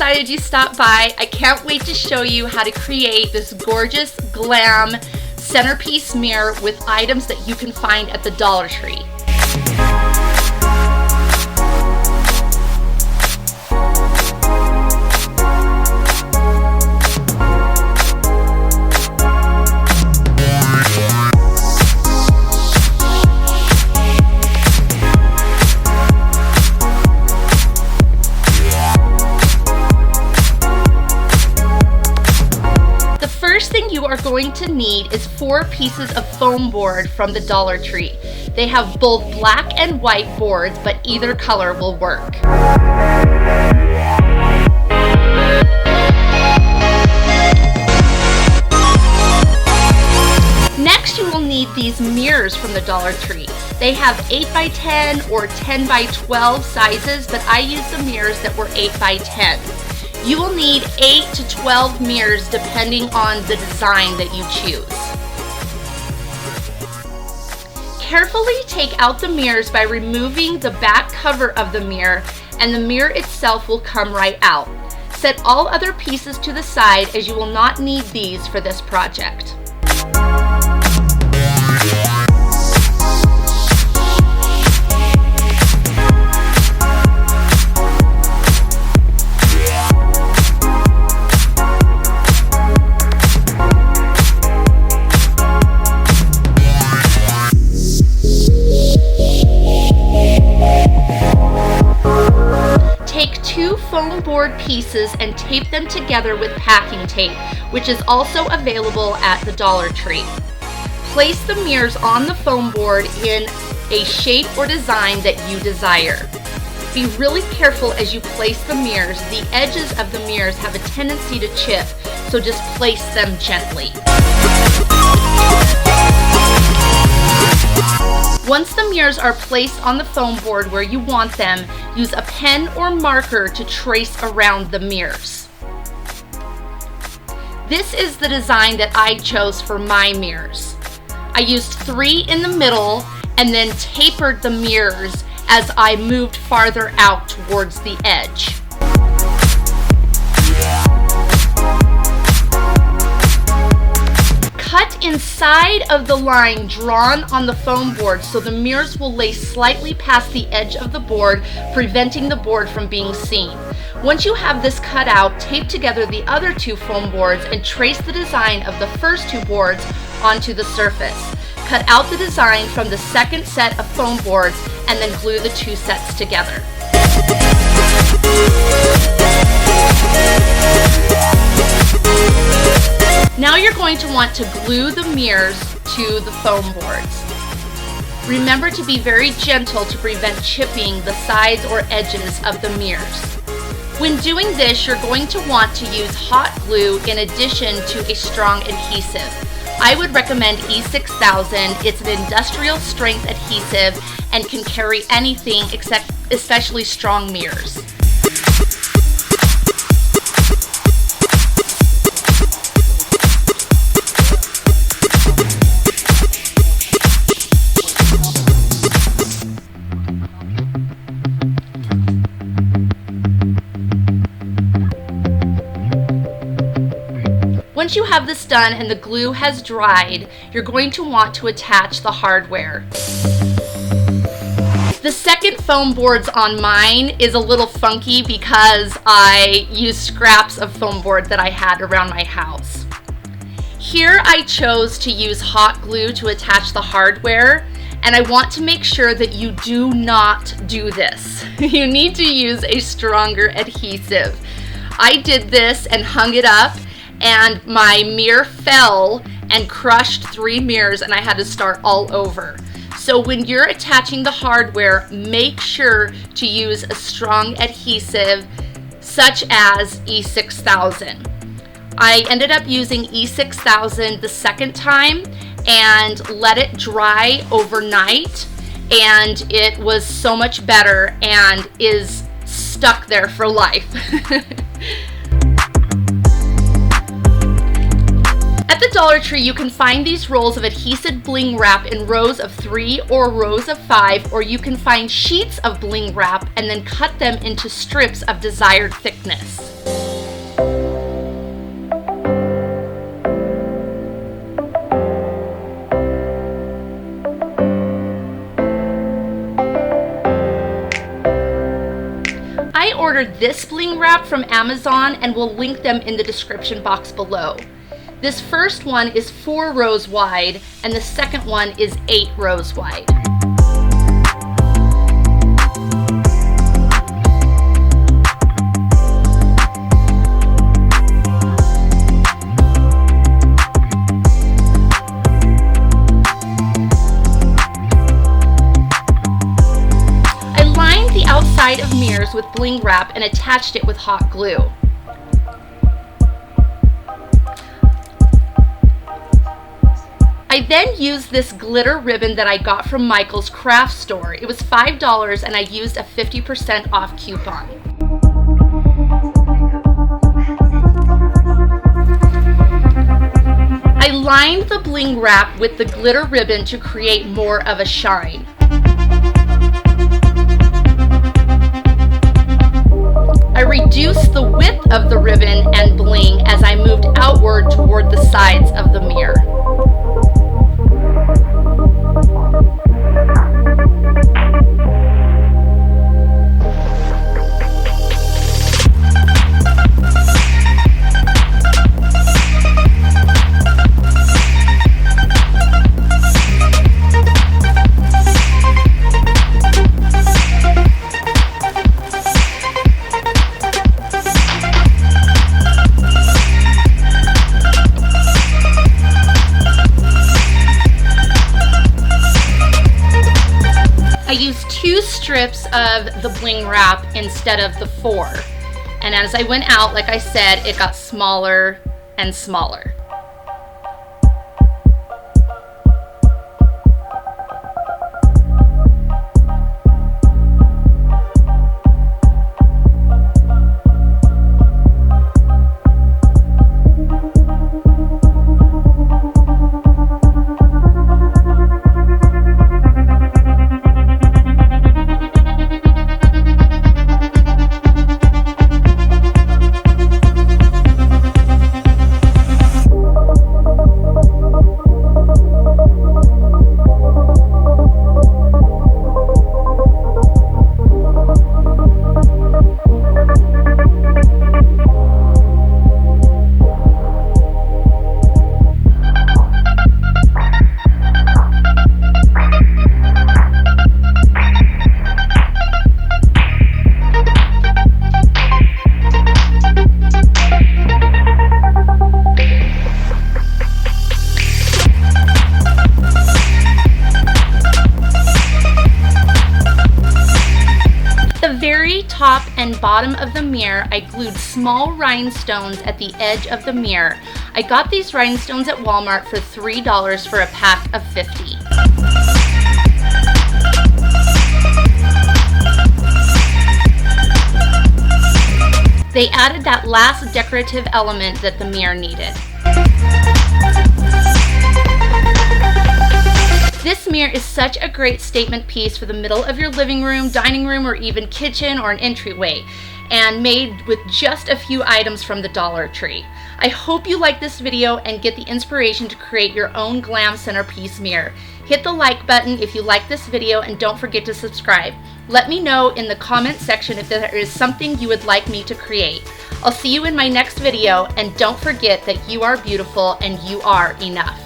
excited you stopped by. I can't wait to show you how to create this gorgeous Glam centerpiece mirror with items that you can find at the Dollar Tree. First thing you are going to need is 4 pieces of foam board from the Dollar Tree. They have both black and white boards, but either color will work. Next, you will need these mirrors from the Dollar Tree. They have 8x10 or 10x12 sizes, but I used the mirrors that were 8x10. You will need 8 to 12 mirrors depending on the design that you choose. Carefully take out the mirrors by removing the back cover of the mirror, and the mirror itself will come right out. Set all other pieces to the side, as you will not need these for this project. Take 2 foam board pieces and tape them together with packing tape, which is also available at the Dollar Tree. Place the mirrors on the foam board in a shape or design that you desire. Be really careful as you place the mirrors. The edges of the mirrors have a tendency to chip, so just place them gently. Once the mirrors are placed on the foam board where you want them, use a pen or marker to trace around the mirrors. This is the design that I chose for my mirrors. I used 3 in the middle and then tapered the mirrors as I moved farther out towards the edge. Cut inside of the line drawn on the foam board so the mirrors will lay slightly past the edge of the board, preventing the board from being seen. Once you have this cut out, tape together the other 2 foam boards and trace the design of the first 2 boards onto the surface. Cut out the design from the second set of foam boards and then glue the 2 sets together. Now you're going to want to glue the mirrors to the foam boards. Remember to be very gentle to prevent chipping the sides or edges of the mirrors. When doing this, you're going to want to use hot glue in addition to a strong adhesive. I would recommend E6000. It's an industrial strength adhesive and can carry anything except especially strong mirrors. Once you have this done and the glue has dried, you're going to want to attach the hardware. The second foam boards on mine is a little funky because I used scraps of foam board that I had around my house. Here I chose to use hot glue to attach the hardware, and I want to make sure that you do not do this. You need to use a stronger adhesive. I did this and hung it up, and my mirror fell and crushed 3 mirrors, and I had to start all over. So when you're attaching the hardware, make sure to use a strong adhesive such as E6000. I ended up using E6000 the second time and let it dry overnight, and it was so much better and is stuck there for life. At the Dollar Tree, you can find these rolls of adhesive Bling Wrap in rows of 3 or rows of 5, or you can find sheets of Bling Wrap and then cut them into strips of desired thickness. ordered this bling wrap from Amazon, and we'll link them in the description box below. This first one is 4 rows wide, and the second one is 8 rows wide. Outside of mirrors with bling wrap and attached it with hot glue. I then used this glitter ribbon that I got from Michael's craft store. It was $5 and I used a 50% off coupon. I lined the bling wrap with the glitter ribbon to create more of a shine. I reduced the width of the ribbon and bling as I moved outward toward the sides of the mirror. I used 2 strips of the bling wrap instead of the 4. And as I went out, like I said, it got smaller and smaller. Top and bottom of the mirror, I glued small rhinestones at the edge of the mirror. I got these rhinestones at Walmart for $3 for a pack of 50. They added that last decorative element that the mirror needed. This mirror is such a great statement piece for the middle of your living room, dining room, or even kitchen or an entryway, and made with just a few items from the Dollar Tree. I hope you like this video and get the inspiration to create your own glam centerpiece mirror. Hit the like button if you like this video and don't forget to subscribe. Let me know in the comment section if there is something you would like me to create. I'll see you in my next video, and don't forget that you are beautiful and you are enough.